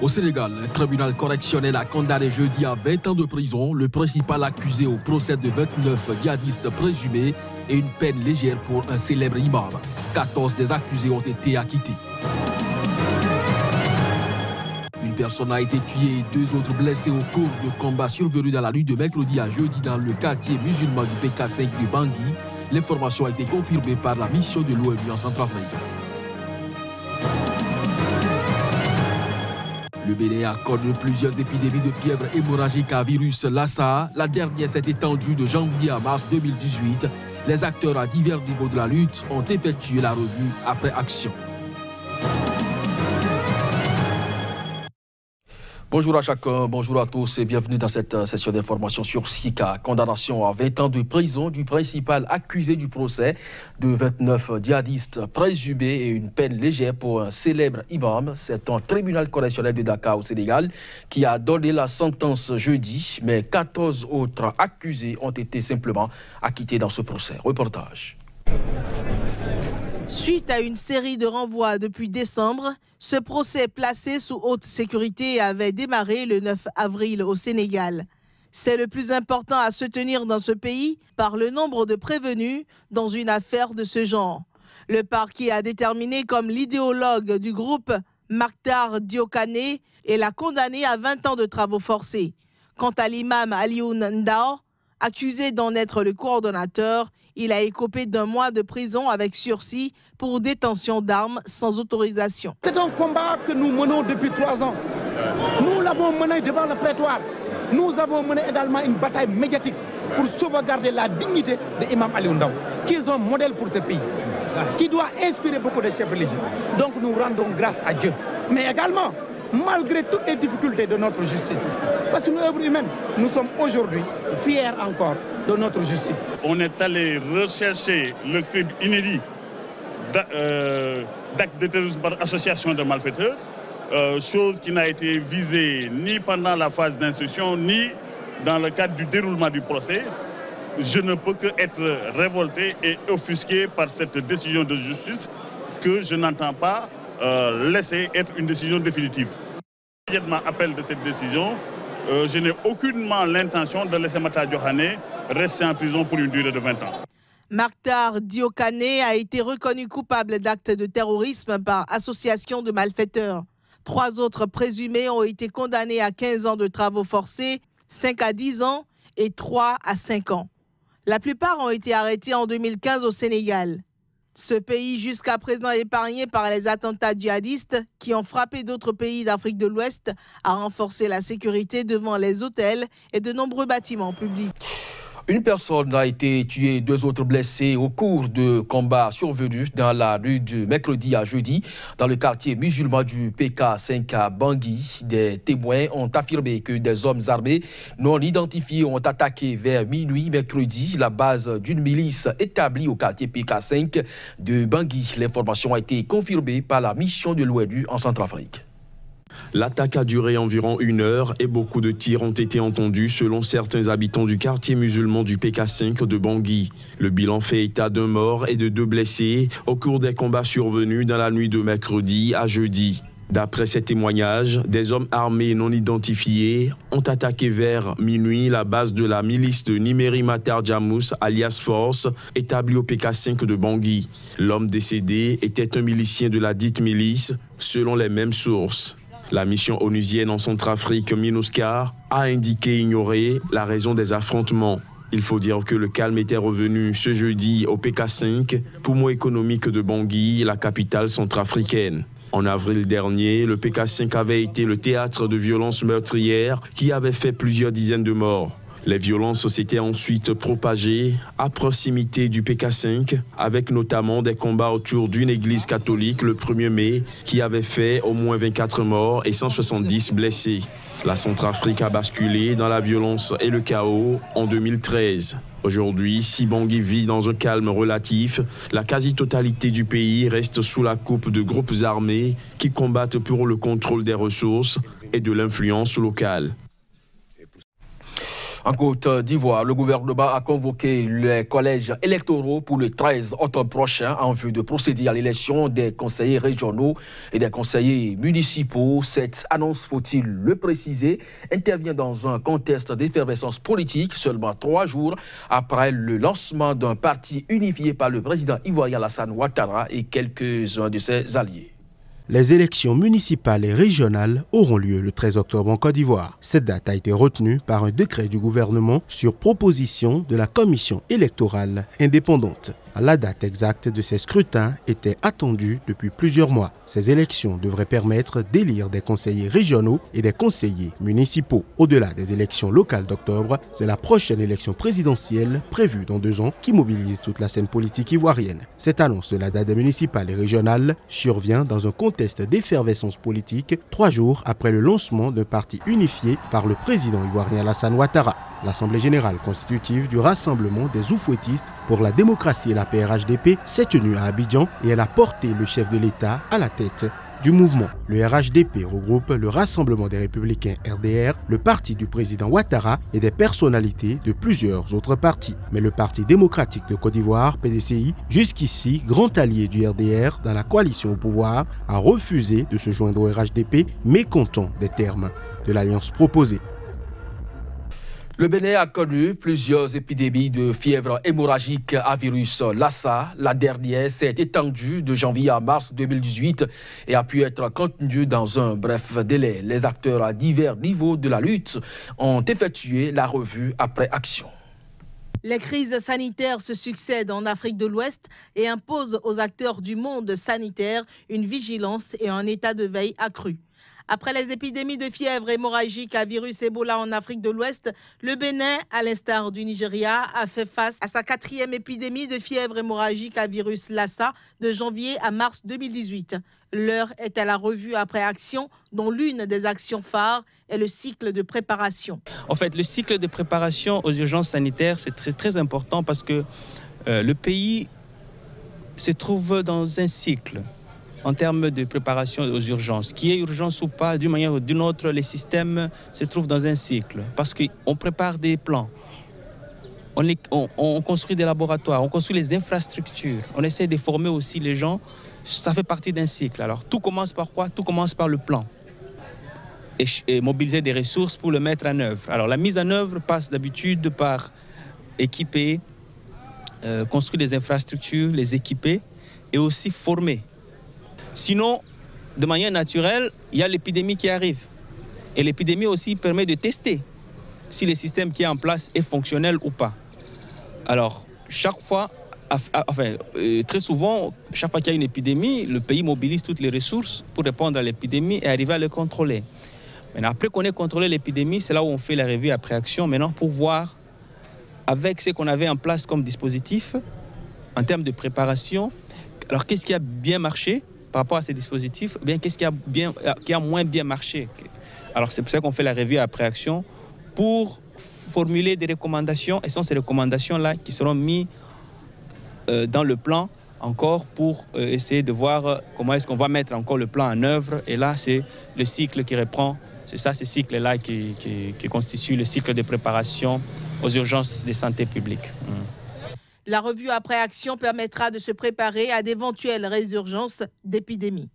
Au Sénégal, un tribunal correctionnel a condamné jeudi à 20 ans de prison le principal accusé au procès de 29 djihadistes présumés et une peine légère pour un célèbre imam. 14 des accusés ont été acquittés. Une personne a été tuée et 2 autres blessés au cours de combats survenus dans la nuit de mercredi à jeudi dans le quartier musulman du PK5 de Bangui. L'information a été confirmée par la mission de l'ONU en Centrafrique. Le Bénin a connu plusieurs épidémies de fièvre hémorragique à virus Lassa. La dernière s'est étendue de janvier à mars 2018. Les acteurs à divers niveaux de la lutte ont effectué la revue après action. Bonjour à chacun, bonjour à tous et bienvenue dans cette session d'information sur Sika. Condamnation à 20 ans de prison du principal accusé du procès de 29 djihadistes présumés et une peine légère pour un célèbre imam. C'est un tribunal correctionnel de Dakar au Sénégal qui a donné la sentence jeudi, mais 14 autres accusés ont été simplement acquittés dans ce procès. Reportage. Suite à une série de renvois depuis décembre, ce procès placé sous haute sécurité avait démarré le 9 avril au Sénégal. C'est le plus important à se tenir dans ce pays par le nombre de prévenus dans une affaire de ce genre. Le parquet a déterminé comme l'idéologue du groupe Maktar Diokane et l'a condamné à 20 ans de travaux forcés. Quant à l'imam Alioune Ndao, accusé d'en être le coordonnateur, il a écopé d'1 mois de prison avec sursis pour détention d'armes sans autorisation. C'est un combat que nous menons depuis 3 ans. Nous l'avons mené devant le prétoire. Nous avons mené également une bataille médiatique pour sauvegarder la dignité de l'imam Alioune Ndao, qui est un modèle pour ce pays, qui doit inspirer beaucoup de chefs religieux. Donc nous rendons grâce à Dieu. Mais également, malgré toutes les difficultés de notre justice, parce que nous, œuvre humaine, nous sommes aujourd'hui fiers encore de notre justice. On est allé rechercher le crime inédit d'acte de terrorisme par association de malfaiteurs, chose qui n'a été visée ni pendant la phase d'instruction, ni dans le cadre du déroulement du procès. Je ne peux qu'être révolté et offusqué par cette décision de justice que je n'entends pas laisser être une décision définitive. Immédiatement appel de cette décision, je n'ai aucunement l'intention de laisser Maktar Diokane rester en prison pour une durée de 20 ans. Maktar Diokane a été reconnu coupable d'actes de terrorisme par association de malfaiteurs. 3 autres présumés ont été condamnés à 15 ans de travaux forcés, 5 à 10 ans et 3 à 5 ans. La plupart ont été arrêtés en 2015 au Sénégal. Ce pays, jusqu'à présent épargné par les attentats djihadistes qui ont frappé d'autres pays d'Afrique de l'Ouest, a renforcé la sécurité devant les hôtels et de nombreux bâtiments publics. Une personne a été tuée, 2 autres blessés au cours de combats survenus dans la rue de mercredi à jeudi, dans le quartier musulman du PK5 à Bangui. Des témoins ont affirmé que des hommes armés non identifiés ont attaqué vers minuit mercredi la base d'une milice établie au quartier PK5 de Bangui. L'information a été confirmée par la mission de l'ONU en Centrafrique. L'attaque a duré environ 1 heure et beaucoup de tirs ont été entendus selon certains habitants du quartier musulman du PK5 de Bangui. Le bilan fait état d'1 mort et de 2 blessés au cours des combats survenus dans la nuit de mercredi à jeudi. D'après ces témoignages, des hommes armés non identifiés ont attaqué vers minuit la base de la milice de Nimeri Matar Jamous alias Force, établie au PK5 de Bangui. L'homme décédé était un milicien de la dite milice, selon les mêmes sources. La mission onusienne en Centrafrique, MINUSCA, a indiqué ignorer la raison des affrontements. Il faut dire que le calme était revenu ce jeudi au PK5, poumon économique de Bangui, la capitale centrafricaine. En avril dernier, le PK5 avait été le théâtre de violences meurtrières qui avaient fait plusieurs dizaines de morts. Les violences s'étaient ensuite propagées à proximité du PK5, avec notamment des combats autour d'une église catholique le 1er mai qui avait fait au moins 24 morts et 170 blessés. La Centrafrique a basculé dans la violence et le chaos en 2013. Aujourd'hui, si Bangui vit dans un calme relatif, la quasi-totalité du pays reste sous la coupe de groupes armés qui combattent pour le contrôle des ressources et de l'influence locale. En Côte d'Ivoire, le gouvernement a convoqué les collèges électoraux pour le 13 octobre prochain en vue de procéder à l'élection des conseillers régionaux et des conseillers municipaux. Cette annonce, faut-il le préciser, intervient dans un contexte d'effervescence politique seulement 3 jours après le lancement d'un parti unifié par le président ivoirien Alassane Ouattara et quelques-uns de ses alliés. Les élections municipales et régionales auront lieu le 13 octobre en Côte d'Ivoire. Cette date a été retenue par un décret du gouvernement sur proposition de la commission électorale indépendante. La date exacte de ces scrutins était attendue depuis plusieurs mois. Ces élections devraient permettre d'élire des conseillers régionaux et des conseillers municipaux. Au-delà des élections locales d'octobre, c'est la prochaine élection présidentielle prévue dans 2 ans qui mobilise toute la scène politique ivoirienne. Cette annonce de la date des municipales et régionales survient dans un contexte d'effervescence politique 3 jours après le lancement d'un parti unifié par le président ivoirien Alassane Ouattara. L'Assemblée générale constitutive du Rassemblement des oufouettistes pour la démocratie et la paix RHDP s'est tenue à Abidjan et elle a porté le chef de l'État à la tête du mouvement. Le RHDP regroupe le Rassemblement des Républicains RDR, le parti du président Ouattara et des personnalités de plusieurs autres partis. Mais le Parti démocratique de Côte d'Ivoire, PDCI, jusqu'ici grand allié du RDR dans la coalition au pouvoir, a refusé de se joindre au RHDP, mécontent des termes de l'alliance proposée. Le Bénin a connu plusieurs épidémies de fièvre hémorragique à virus Lassa. La dernière s'est étendue de janvier à mars 2018 et a pu être contenue dans un bref délai. Les acteurs à divers niveaux de la lutte ont effectué la revue après action. Les crises sanitaires se succèdent en Afrique de l'Ouest et imposent aux acteurs du monde sanitaire une vigilance et un état de veille accru. Après les épidémies de fièvre hémorragique à virus Ebola en Afrique de l'Ouest, le Bénin, à l'instar du Nigeria, a fait face à sa 4e épidémie de fièvre hémorragique à virus Lassa de janvier à mars 2018. L'heure est à la revue après action, dont l'une des actions phares est le cycle de préparation. En fait, le cycle de préparation aux urgences sanitaires, c'est très important parce que le pays se trouve dans un cycle en termes de préparation aux urgences. Qu'il y ait urgence ou pas, d'une manière ou d'une autre, les systèmes se trouvent dans un cycle. Parce qu'on prépare des plans, on construit des laboratoires, on construit les infrastructures, on essaie de former aussi les gens. Ça fait partie d'un cycle. Alors tout commence par quoi? Tout commence par le plan. Et mobiliser des ressources pour le mettre en œuvre. Alors la mise en œuvre passe d'habitude par équiper, construire des infrastructures, les équiper et aussi former. Sinon, de manière naturelle, il y a l'épidémie qui arrive. Et l'épidémie aussi permet de tester si le système qui est en place est fonctionnel ou pas. Alors, chaque fois, très souvent, chaque fois qu'il y a une épidémie, le pays mobilise toutes les ressources pour répondre à l'épidémie et arriver à le contrôler. Maintenant, après qu'on ait contrôlé l'épidémie, c'est là où on fait la revue après action, maintenant pour voir, avec ce qu'on avait en place comme dispositif, en termes de préparation, alors qu'est-ce qui a bien marché par rapport à ces dispositifs, bien qu'est-ce qui a moins bien marché. Alors c'est pour ça qu'on fait la revue après action pour formuler des recommandations, et ce sont ces recommandations-là qui seront mises dans le plan encore pour essayer de voir comment est-ce qu'on va mettre encore le plan en œuvre. Et là, c'est le cycle qui reprend, c'est ça, ce cycle-là qui constitue le cycle de préparation aux urgences de santé publique. La revue après action permettra de se préparer à d'éventuelles résurgences d'épidémies.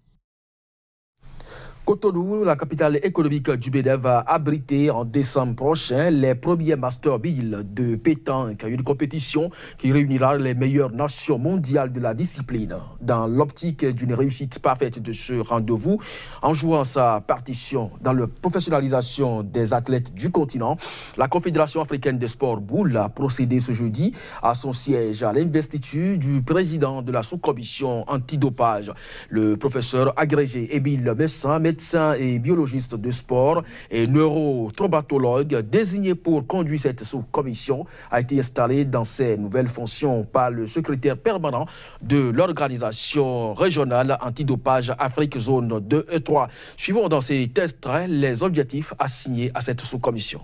Cotonou, la capitale économique du Bénin, va abriter en décembre prochain les premiers Master 1000 de pétanque, une compétition qui réunira les meilleures nations mondiales de la discipline. Dans l'optique d'une réussite parfaite de ce rendez-vous, en jouant sa partition dans la professionnalisation des athlètes du continent, la Confédération africaine des sports boules a procédé ce jeudi à son siège à l'investiture du président de la sous-commission antidopage, le professeur agrégé Émile Messin, médecin et biologiste de sport et neurotraumatologue désigné pour conduire cette sous-commission, a été installé dans ses nouvelles fonctions par le secrétaire permanent de l'organisation régionale antidopage Afrique Zone 2 et 3. Suivons dans ces tests les objectifs assignés à cette sous-commission.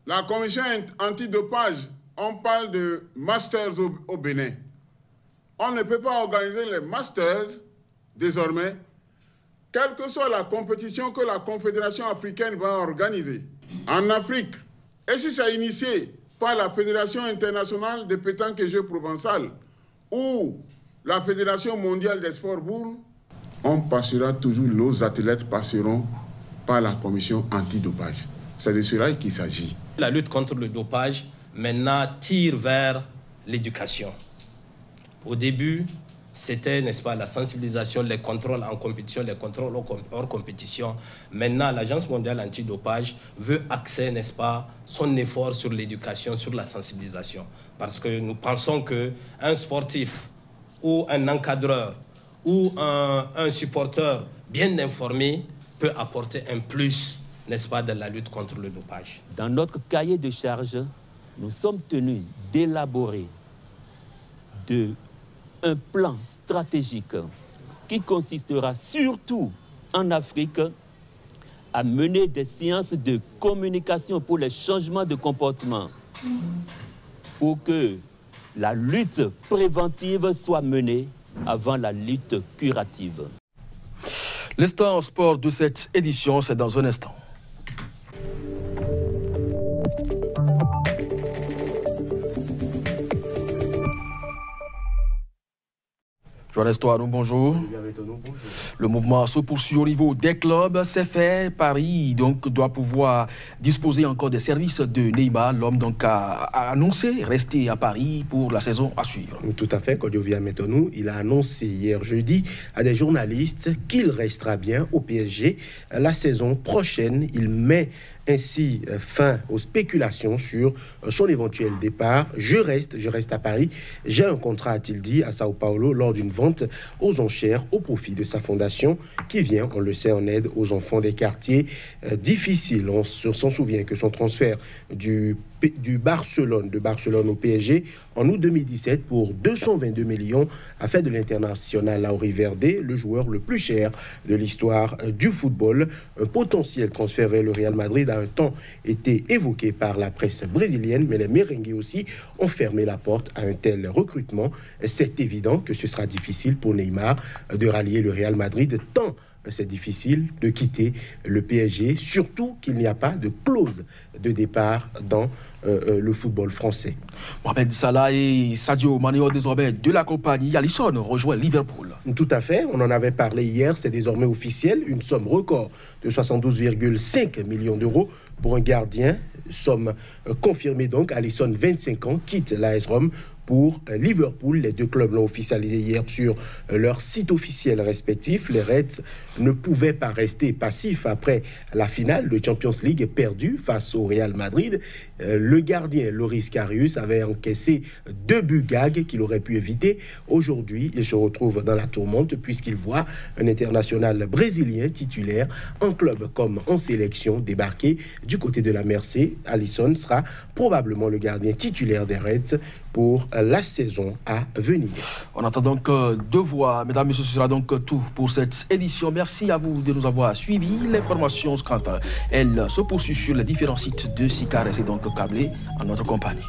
La commission antidopage, on parle de masters au Bénin. On ne peut pas organiser les masters désormais, quelle que soit la compétition que la Confédération africaine va organiser. En Afrique Et si c'est initié par la Fédération internationale de pétanque et jeux provençal ou la Fédération mondiale des sports boules, on passera toujours, nos athlètes passeront par la commission antidopage. C'est de cela qu'il s'agit. La lutte contre le dopage, maintenant, tire vers l'éducation. Au début, c'était, n'est-ce pas, la sensibilisation, les contrôles en compétition, les contrôles hors compétition. Maintenant, l'Agence mondiale antidopage veut axer, n'est-ce pas, son effort sur l'éducation, sur la sensibilisation. Parce que nous pensons qu'un sportif ou un encadreur ou un supporter bien informé peut apporter un plus, n'est-ce pas, dans la lutte contre le dopage. Dans notre cahier de charge, nous sommes tenus d'élaborer un plan stratégique qui consistera surtout en Afrique à mener des séances de communication pour les changements de comportement, pour que la lutte préventive soit menée avant la lutte curative. L'instant sport de cette édition, c'est dans un instant. Johannes Toanou, bonjour. Le mouvement se poursuit au niveau des clubs. C'est fait. Paris donc, doit pouvoir disposer encore des services de Neymar. L'homme donc a annoncé rester à Paris pour la saison à suivre. Tout à fait. Kodjovia Metonou, il a annoncé hier jeudi à des journalistes qu'il restera bien au PSG la saison prochaine. Il met ainsi fin aux spéculations sur son éventuel départ. Je reste à Paris. J'ai un contrat, a-t-il dit, à Sao Paulo lors d'une vente aux enchères au profit de sa fondation qui vient, on le sait, en aide aux enfants des quartiers difficiles. On s'en souvient que son transfert de Barcelone au PSG en août 2017 pour 222 millions a fait de l'international Lauri Verde le joueur le plus cher de l'histoire du football. Un potentiel transfert vers le Real Madrid a un temps été évoqué par la presse brésilienne, mais les merengues aussi ont fermé la porte à un tel recrutement. C'est évident que ce sera difficile pour Neymar de rallier le Real Madrid, tant c'est difficile de quitter le PSG, surtout qu'il n'y a pas de clause de départ dans le football français. Mohamed Salah et Sadio Mané désormais de la compagnie Alisson rejoint Liverpool. Tout à fait, on en avait parlé hier, c'est désormais officiel, une somme record de 72,5 millions d'euros pour un gardien, somme confirmée donc. Alisson, 25 ans, quitte l'AS Rome pour Liverpool. Les deux clubs l'ont officialisé hier sur leur site officiel respectif. Les Reds ne pouvaient pas rester passifs après la finale de Champions League perdue face au Real Madrid. Le gardien Loris Karius avait encaissé 2 buts gags qu'il aurait pu éviter. Aujourd'hui, il se retrouve dans la tourmente puisqu'il voit un international brésilien titulaire en club comme en sélection débarquer du côté de la Mercé. Alisson sera probablement le gardien titulaire des Reds pour la saison à venir. On attend donc de voir. Mesdames et messieurs, ce sera donc tout pour cette édition. Merci à vous de nous avoir suivis. L'information, elle se poursuit sur les différents sites de Sika. Restez donc câblés en notre compagnie.